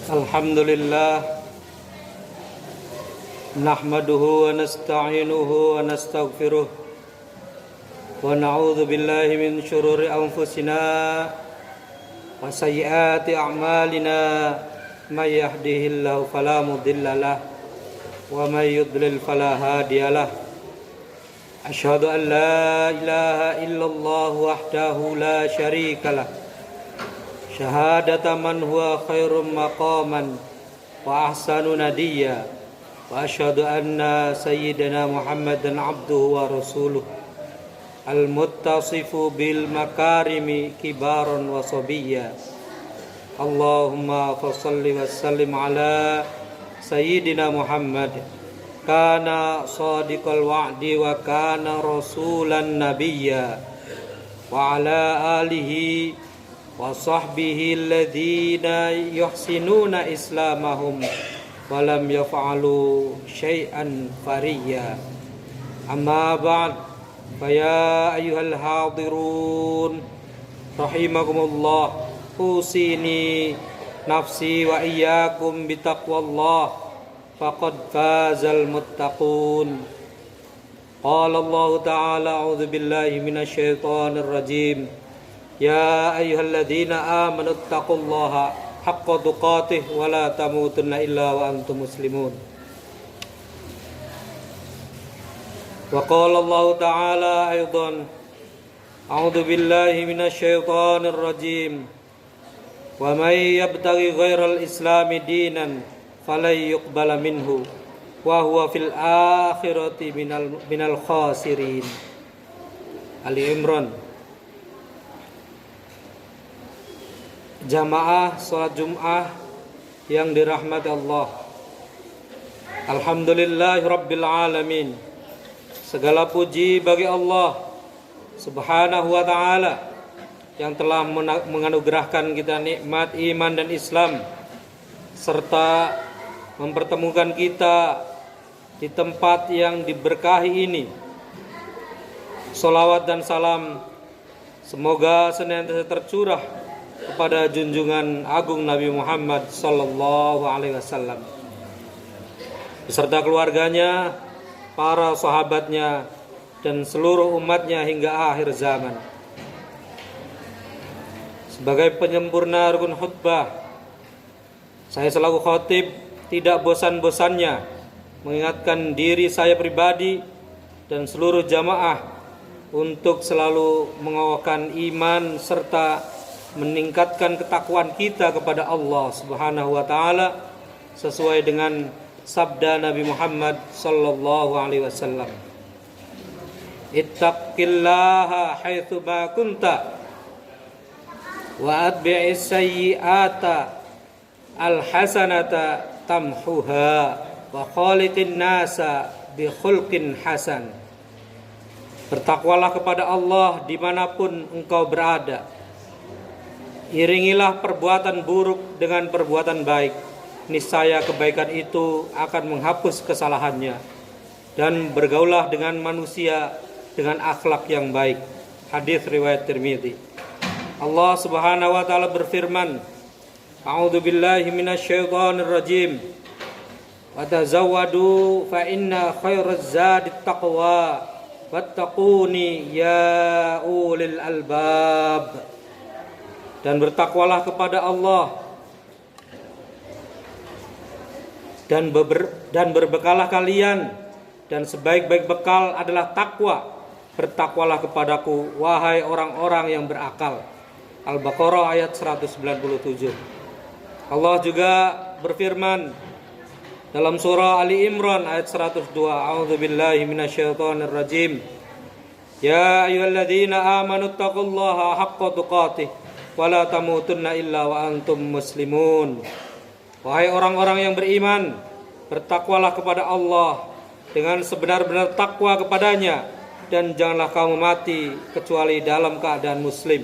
Alhamdulillah nahmaduhu wa nasta'inuhu wa nastaghfiruh wa na'udzu billahi min syururi anfusina wa sayyiati a'malina may yahdihillahu fala mudhillalah wa may yudlil fala hadiyalah. Asyhadu an la ilaha illallah wahdahu la syarikalah syahadata man huwa khairum maqaman wa ahsanu nadiyya wa asyhadu anna sayyidina Muhammadan abduhu wa rasuluh al-muttasifu bil makarimi kibaran wa sabiyya. Allahumma fassalli wa sallim ala sayyidina Muhammad kana sadiqal wa'di wa kana rasulan nabiyya wa ala alihi wa sahbihi alladhina yuhsinuna islamahum wa lam yaf'alu syai'an fariya. Amma ba'd, fa ya ayyuhal hadirun rahimakumullah, usini nafsi wa iyyakum bitaqwallah faqad fazal muttaqun. Qala Allah ta'ala a'udzu billahi minasy syaithanir rajim. Ya ayyuhalladzina amanu taqullaha haqqa tuqatih wa la tamutunna illa wa antum muslimun. Wa qala Allah ta'ala aidan a'udzu billahi minasy syaithanir rajim. Wa may yabtaghi ghairal islami dinan falan yuqbala minhu wa huwa fil akhirati minal khasirin. Ali Imran. Jamaah salat Jum'ah yang dirahmati Allah, alhamdulillahirabbil alamin. Segala puji bagi Allah Subhanahu wa ta'ala yang telah menganugerahkan kita nikmat iman dan Islam serta mempertemukan kita di tempat yang diberkahi ini. Sholawat dan salam semoga senantiasa tercurah kepada junjungan agung Nabi Muhammad sallallahu alaihi wasallam beserta keluarganya, para sahabatnya dan seluruh umatnya hingga akhir zaman. Sebagai penyempurna rukun khutbah, saya selaku khatib tidak bosan-bosannya mengingatkan diri saya pribadi dan seluruh jamaah untuk selalu mengokohkan iman serta meningkatkan ketakwaan kita kepada Allah Subhanahu wa ta'ala sesuai dengan sabda Nabi Muhammad sallallahu alaihi wasallam. Ittaqillaha haitsu ma kunta wa atbi'is sayyi'ata alhasanata tamhuha wa khaliqin nasa bi khulqin hasan. Bertakwalah kepada Allah dimanapun engkau berada. Iringilah perbuatan buruk dengan perbuatan baik. Niscaya kebaikan itu akan menghapus kesalahannya. Dan bergaulah dengan manusia dengan akhlak yang baik. Hadis riwayat Tirmidzi. Allah Subhanahu wa ta'ala berfirman, A'udzu billahi minasy syaithanir rajim. Wa tazawwadu fa inna khairaz zadit taqwa wattaquni ya ulil albab. Dan bertakwalah kepada Allah dan berbekalah kalian, dan sebaik-baik bekal adalah takwa. Bertakwalah kepadaku wahai orang-orang yang berakal. Al-Baqarah ayat 197. Allah juga berfirman dalam surah Ali Imran ayat 102, A'udzu billahi minasyaitonir rajim. Ya ayyuhalladzina amanu taqullaha haqqa tuqatih wala tamutunna illa wa antum muslimun. Wahai orang-orang yang beriman, bertakwalah kepada Allah dengan sebenar-benar takwa kepadanya, dan janganlah kamu mati kecuali dalam keadaan muslim.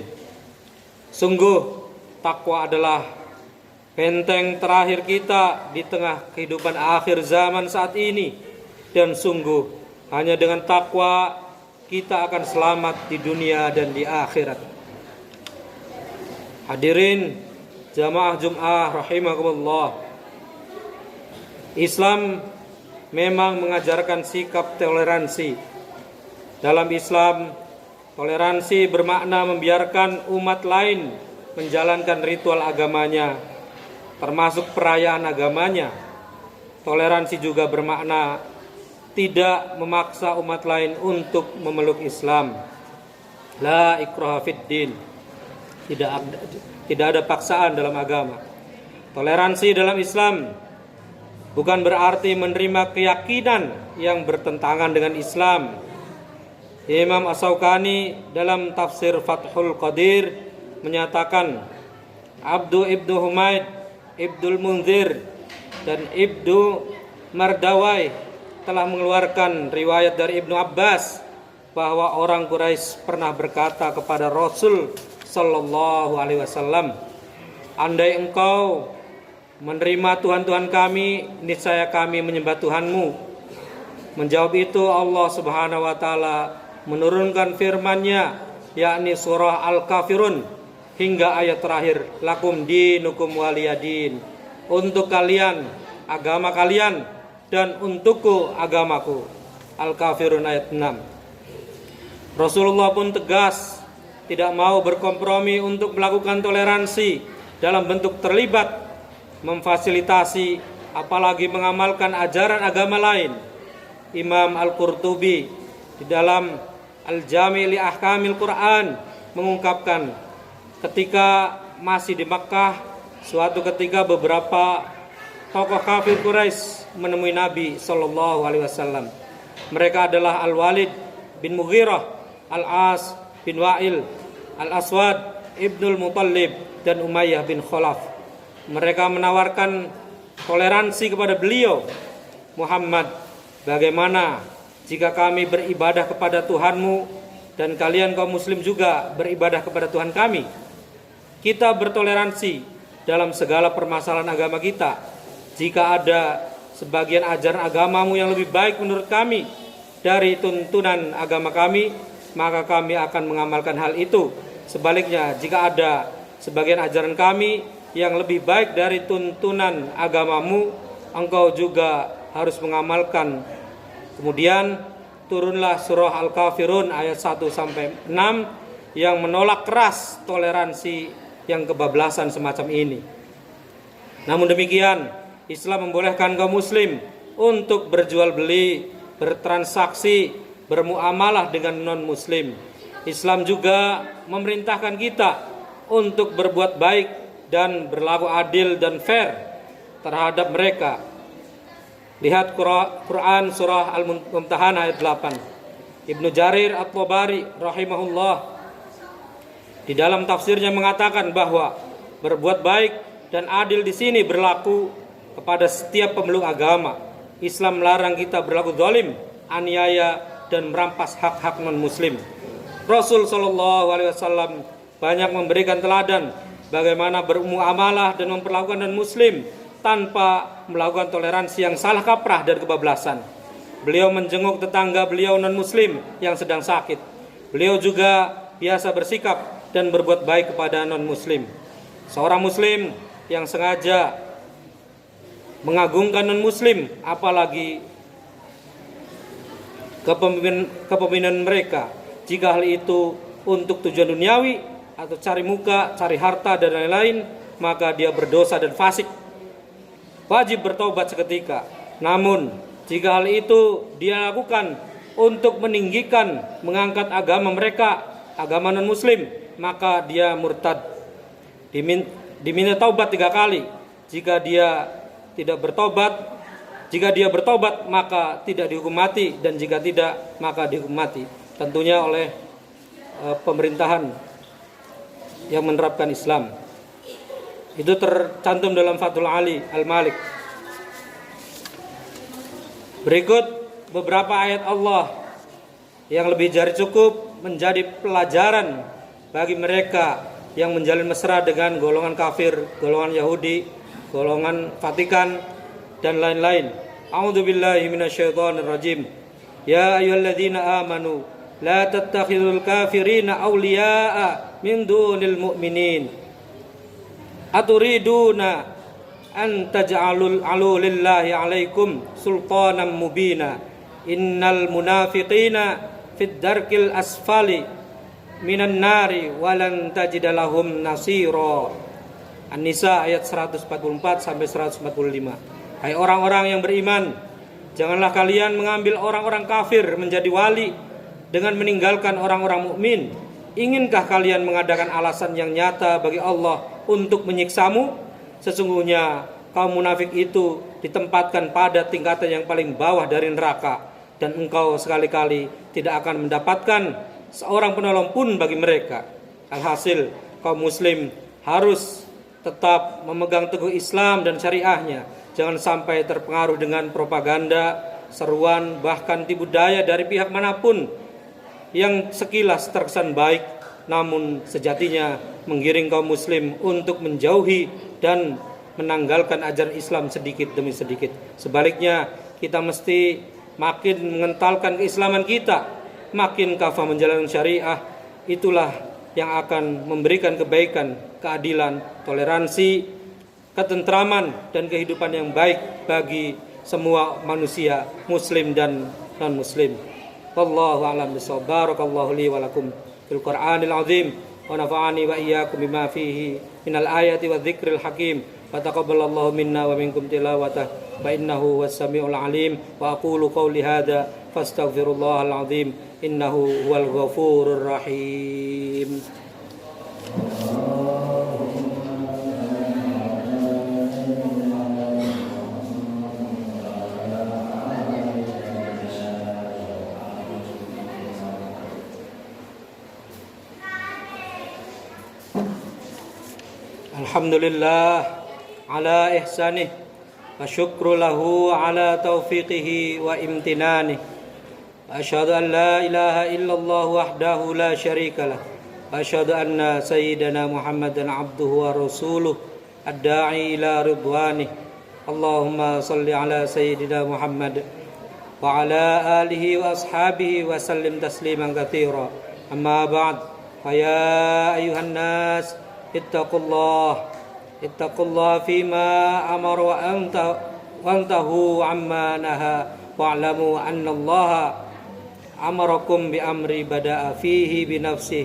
Sungguh takwa adalah benteng terakhir kita di tengah kehidupan akhir zaman saat ini, dan sungguh hanya dengan takwa kita akan selamat di dunia dan di akhirat. Hadirin Jamaah Jum'ah rahimakumullah. Islam memang mengajarkan sikap toleransi. Dalam Islam, toleransi bermakna membiarkan umat lain menjalankan ritual agamanya, termasuk perayaan agamanya. Toleransi juga bermakna tidak memaksa umat lain untuk memeluk Islam. La ikraha fid din. Tidak ada paksaan dalam agama. Toleransi dalam Islam bukan berarti menerima keyakinan yang bertentangan dengan Islam. Imam As-Syaukani dalam tafsir Fathul Qadir menyatakan, Abdu Ibnu Humaid, Ibnul Munzir, dan Ibnu Mardawai telah mengeluarkan riwayat dari Ibnu Abbas bahwa orang Quraisy pernah berkata kepada Rasul Sallallahu Alaihi Wasallam, andai engkau menerima Tuhan-Tuhan kami, niscaya kami menyembah Tuhanmu. Menjawab itu Allah Subhanahu Wa Taala menurunkan firman-Nya, yakni surah Al-Kafirun hingga ayat terakhir, lakum dinukum waliyadin, untuk kalian agama kalian dan untukku agamaku. Al-Kafirun ayat 6. Rasulullah pun tegas tidak mau berkompromi untuk melakukan toleransi dalam bentuk terlibat, memfasilitasi, apalagi mengamalkan ajaran agama lain. Imam Al-Qurtubi di dalam Al-Jami' li Ahkamil Quran mengungkapkan, ketika masih di Makkah, suatu ketika beberapa tokoh kafir Quraisy menemui Nabi Shallallahu Alaihi Wasallam. Mereka adalah Al-Walid bin Mughirah, Al-As bin Wa'il, Al-Aswad Ibnul Muttalib, dan Umayyah bin Khalaf. Mereka menawarkan toleransi kepada beliau, Muhammad, bagaimana jika kami beribadah kepada Tuhanmu dan kalian kaum muslim juga beribadah kepada Tuhan kami? Kita bertoleransi dalam segala permasalahan agama kita. Jika ada sebagian ajaran agamamu yang lebih baik menurut kami dari tuntunan agama kami, maka kami akan mengamalkan hal itu. Sebaliknya, jika ada sebagian ajaran kami yang lebih baik dari tuntunan agamamu, engkau juga harus mengamalkan. Kemudian turunlah surah Al-Kafirun ayat 1-6 yang menolak keras toleransi yang kebablasan semacam ini. Namun demikian, Islam membolehkan kaum muslim untuk berjual beli, bertransaksi, bermuamalah dengan non-muslim. Islam juga memerintahkan kita untuk berbuat baik dan berlaku adil dan fair terhadap mereka. Lihat Quran surah Al-Mumtahanah ayat 8. Ibnu Jarir At-Tabari rahimahullah di dalam tafsirnya mengatakan bahwa berbuat baik dan adil di sini berlaku kepada setiap pemeluk agama. Islam melarang kita berlaku zalim, aniaya, dan merampas hak-hak non-muslim. Rasul Shallallahu Alaihi Wasallam banyak memberikan teladan bagaimana bermuamalah dan memperlakukan non-muslim tanpa melakukan toleransi yang salah kaprah dan kebablasan. Beliau menjenguk tetangga beliau non-muslim yang sedang sakit. Beliau juga biasa bersikap dan berbuat baik kepada non-muslim. Seorang muslim yang sengaja mengagungkan non-muslim, apalagi kepemimpinan mereka, jika hal itu untuk tujuan duniawi atau cari muka, cari harta dan lain-lain, maka dia berdosa dan fasik, wajib bertobat seketika. Namun jika hal itu dia lakukan untuk meninggikan, mengangkat agama mereka, agama non-muslim, maka dia murtad, diminta taubat 3 kali. Jika dia bertobat maka tidak dihukum mati, dan jika tidak maka dihukum mati, tentunya oleh pemerintahan yang menerapkan Islam. Itu tercantum dalam Fathul Ali Al-Malik. Berikut beberapa ayat Allah yang lebih dari cukup menjadi pelajaran bagi mereka yang menjalin mesra dengan golongan kafir, golongan Yahudi, golongan Vatikan, dan lain-lain. A'udzubillahi minasyaitonir rajim. Ya ayyuhalladzina amanu la tattakhidul kafirina awliya'a min dunil mu'minin. Aturiduna an taj'alul lillahi alaikum sultanan mubina. Innal munafiqina fid darkil asfali minan nari walan tajida lahum nasira. An-Nisa ayat 144 sampai 145. Hai orang-orang yang beriman, janganlah kalian mengambil orang-orang kafir menjadi wali dengan meninggalkan orang-orang mukmin. Inginkah kalian mengadakan alasan yang nyata bagi Allah untuk menyiksamu? Sesungguhnya kaum munafik itu ditempatkan pada tingkatan yang paling bawah dari neraka, dan engkau sekali-kali tidak akan mendapatkan seorang penolong pun bagi mereka. Alhasil, kaum muslim harus tetap memegang teguh Islam dan syariahnya. Jangan sampai terpengaruh dengan propaganda, seruan, bahkan tipu daya dari pihak manapun yang sekilas terkesan baik, namun sejatinya menggiring kaum muslim untuk menjauhi dan menanggalkan ajaran Islam sedikit demi sedikit. Sebaliknya, kita mesti makin mengentalkan keislaman kita, makin kafah menjalankan syariah. Itulah yang akan memberikan kebaikan, keadilan, toleransi, ketentraman, dan kehidupan yang baik bagi semua manusia, muslim dan non-muslim. Wallahu a'lam bishawab. Barakallahu li wa lakum fil Qur'anil azim wa nafa'ani wa iyyakum bima fihi minal ayati wa dzikril hakim. Wa taqabbalallahu minna wa minkum tilawatah wa innahu was-sami'ul alim. Wa aqulu qawli hadza fastaghfirullahal azim innahu huwal ghafurur rahim. Alhamdulillah ala ihsanih wa syukru lahu ala taufiqihi wa imtinanih. Wa asyhadu an la ilaha illallah wahdahu la syarikalah. Wa asyhadu anna sayyidana Muhammadan abduhu wa rasuluh ad-da'i ila ridwanih. Allahumma salli ala sayyidina Muhammad wa ala alihi wa ashabihi wa sallim tasliman katsira. Amma ba'd. Fa ya ayyuhan nas ittaqullah fima amar wa antahu amma naha wa'lamu anna Allah amarakum bi amri bada'a fihi bi nafsihi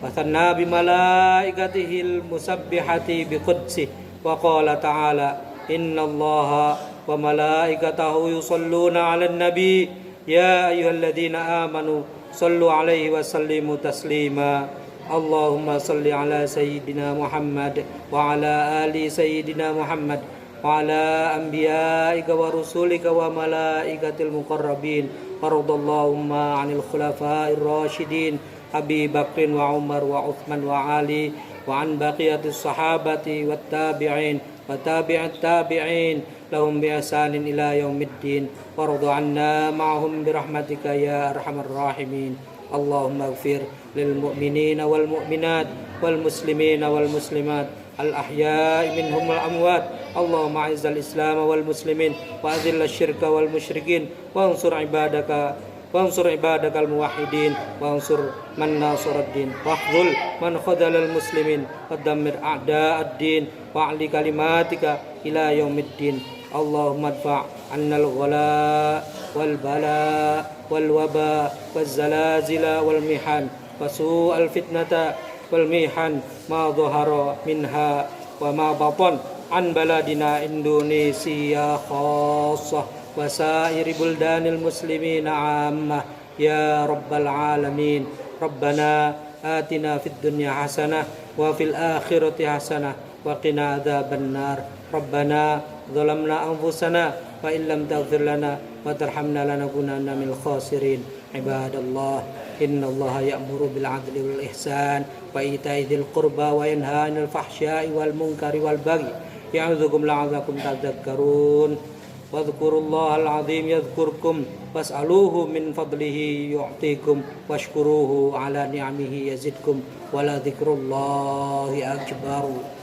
wa thanna bi malaikatihil musabbihati bi qudsihi wa qala ta'ala inna Allah wa malaikatahu yusalluna 'alan nabi ya ayyuhalladzina amanu sallu 'alaihi wa sallimu taslima. Allahumma salli ala sayyidina Muhammad wa ala ali sayyidina Muhammad wa ala anbiya'ika wa rusulika wa malaikatil muqarrabin. Waradallahumma 'anil khulafa'ir rasyidin Abi Bakrin wa Umar wa Uthman wa Ali wa an baqiyatis sahabati wat tabi'in wa tabi'at tabi'in lahum bi ihsanin ila yaumiddin. Warḍu 'anna ma'hum bi rahmatika ya arhamar rahimin. Allahumma ighfir lil mu'minina wal mu'minat wal muslimina wal muslimat al ahya'i minhum wal amwat. Allahumma a'izzal islam wal muslimin wa adhillash syirka wal musyrikin wa ansur ibadakal muwahhidin wa ansur man nasaraddin wa khudhul man khadhalal muslimin wa dammir a'da'ad din wa ali kalimatika ila yaumiddin. Allahumma adfa' annal ghala wal bala wal waba wal zalazila wal mihan wa su'al fitnata wal mihan ma dhahara minha wa ma batan an baladina Indonesia khassah wa sa'iri buldanil muslimina ammah ya rabbal alamin. Rabbana atina fid dunya hasanah wa fil akhirati hasanah wa qina adzaban nar. Rabbana zalamna anfusana wa illam taghfir lana wa tarhamna lanakunanna minal khasirin. Ibadallah, innallaha ya'muru bil 'adli wal ihsan wa ita'i dzil qurba wa yanha 'anil fahsya'i wal munkari wal baghi ya'idzukum la'allakum tadhakkarun. Wadhkurullahal 'azim yadhkurkum was'aluhu min fadlihi yu'tikum washkuruhu 'ala ni'amihi yazidkum wa la dzikrullahi akbar.